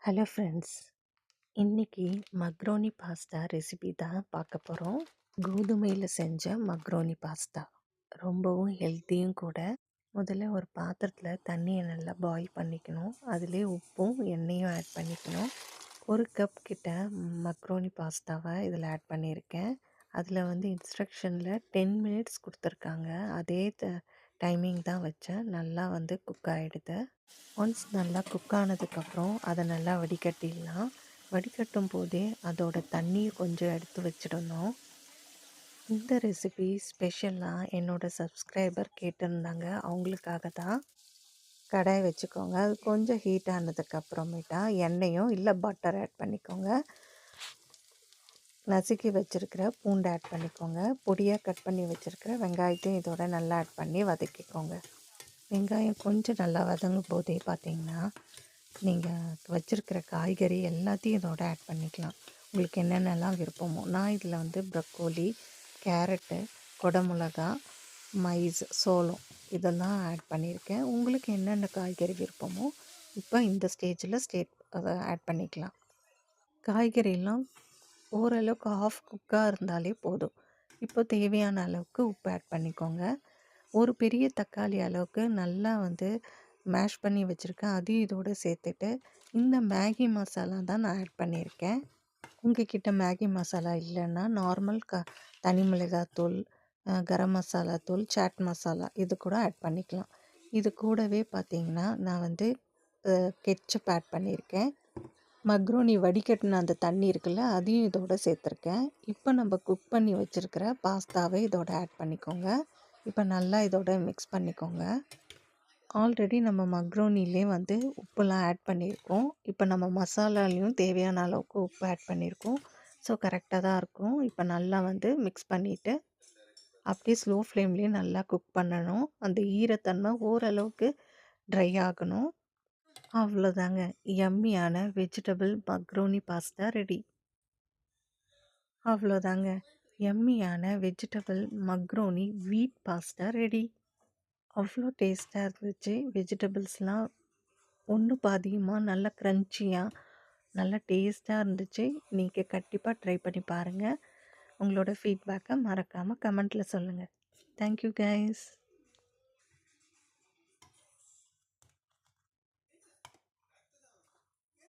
Hello friends, இன்னைக்கு macaroni pasta recipe தான் பார்க்க போகிறோம். கோதுமையில் செஞ்ச மக்ரோனி பாஸ்தா ரொம்பவும் ஹெல்த்தியும் கூட. முதல்ல ஒரு பாத்திரத்தில் தண்ணியை நல்லா பாயில் பண்ணிக்கணும். அதிலே உப்பும் எண்ணெயும் ஆட் பண்ணிக்கணும். ஒரு கப் கிட்ட மக்ரோனி பாஸ்தாவை இதில் ஆட் பண்ணியிருக்கேன். அதில் வந்து இன்ஸ்ட்ரக்ஷனில் 10 மினிட்ஸ் கொடுத்துருக்காங்க. அதே டைமிங் தான் வச்சேன். நல்லா வந்து குக் ஆகிடுது. ஒன்ஸ் நல்லா குக் ஆனதுக்கப்புறம் அதை நல்லா வடிகட்டிடலாம். வடிகட்டும் போதே அதோட தண்ணீர் கொஞ்சம் எடுத்து வச்சிடணும். இந்த ரெசிபி ஸ்பெஷலாக என்னோடய சப்ஸ்கிரைபர் கேட்டிருந்தாங்க. அவங்களுக்காக தான். கடாய் வச்சுக்கோங்க. அது கொஞ்சம் ஹீட் ஆனதுக்கப்புறமேட்டா எண்ணெயும் இல்லை பட்டர் ஆட் பண்ணிக்கோங்க. நசுக்கி வச்சுருக்கிற பூண்டு ஆட் பண்ணிக்கோங்க. பொடியாக கட் பண்ணி வச்சுருக்கிற வெங்காயத்தையும் இதோட நல்லா ஆட் பண்ணி வதக்கிக்கோங்க. வெங்காயம் கொஞ்சம் நல்லா வதங்கும் போதே பார்த்திங்கன்னா நீங்கள் வச்சுருக்கிற காய்கறி எல்லாத்தையும் இதோட ஆட் பண்ணிக்கலாம். உங்களுக்கு என்னென்னலாம் விருப்பமோ. நான் இதில் வந்து ப்ரக்கோலி, கேரட்டு, குடமிளகா, மைஸ், சோளம் இதெல்லாம் ஆட் பண்ணியிருக்கேன். உங்களுக்கு என்னென்ன காய்கறி விருப்பமோ இப்போ இந்த ஸ்டேஜில் அதை ஆட் பண்ணிக்கலாம். காய்கறியெல்லாம் ஓரளவுக்கு ஆஃப் குக்காக இருந்தாலே போதும். இப்போ தேவையான அளவுக்கு உப்பு ஆட் பண்ணிக்கோங்க. ஒரு பெரிய தக்காளி அளவுக்கு நல்லா வந்து மேஷ் பண்ணி வச்சுருக்கேன். அதையும் இதோடு சேர்த்துட்டு இந்த மேகி மசாலா தான் நான் ஆட் பண்ணியிருக்கேன். உங்கள்கிட்ட மேகி மசாலா இல்லைன்னா நார்மல் தனி மிளகாத்தூள், கரம் மசாலா தூள், சாட் மசாலா இது கூட ஆட் பண்ணிக்கலாம். இது கூடவே பார்த்திங்கன்னா நான் வந்து கெட்சப் ஆட் பண்ணியிருக்கேன். மக்ரோனி வடிகட்டின அந்த தண்ணி இருக்குல்ல, அதையும் இதோட சேர்த்துருக்கேன். இப்போ நம்ம குக் பண்ணி வச்சுருக்கிற பாஸ்தாவை இதோட ஆட் பண்ணிக்கோங்க. இப்போ நல்லா இதோட மிக்ஸ் பண்ணிக்கோங்க. ஆல்ரெடி நம்ம மக்ரோனிலே வந்து உப்புலாம் ஆட் பண்ணியிருக்கோம். இப்போ நம்ம மசாலாலையும் தேவையான அளவுக்கு உப்பு ஆட் பண்ணியிருக்கோம். ஸோ கரெக்டாக தான் இருக்கும். இப்போ நல்லா வந்து மிக்ஸ் பண்ணிவிட்டு அப்படியே ஸ்லோ ஃப்ளேம்லேயே நல்லா குக் பண்ணணும். அந்த ஈரத்தன்மை ஓரளவுக்கு ட்ரை ஆகணும். அவ்வளோதாங்க, யம்மியான வெஜிடபிள் மக்ரோனி பாஸ்தா ரெடி. அவ்வளோதாங்க, யம்மியான வெஜிடபிள் மக்ரோனி வீட் பாஸ்தா ரெடி. அவ்வளோ டேஸ்ட்டாக இருந்துச்சு. வெஜிடபிள்ஸ்லாம் ஒன்று பாதியுமாக நல்லா க்ரன்ச்சியாக நல்லா டேஸ்ட்டாக இருந்துச்சு. நீங்கள் கண்டிப்பாக ட்ரை பண்ணி பாருங்கள். உங்களோட ஃபீட்பேக்கை மறக்காமல் கமெண்ட்டில் சொல்லுங்கள். Thank you guys.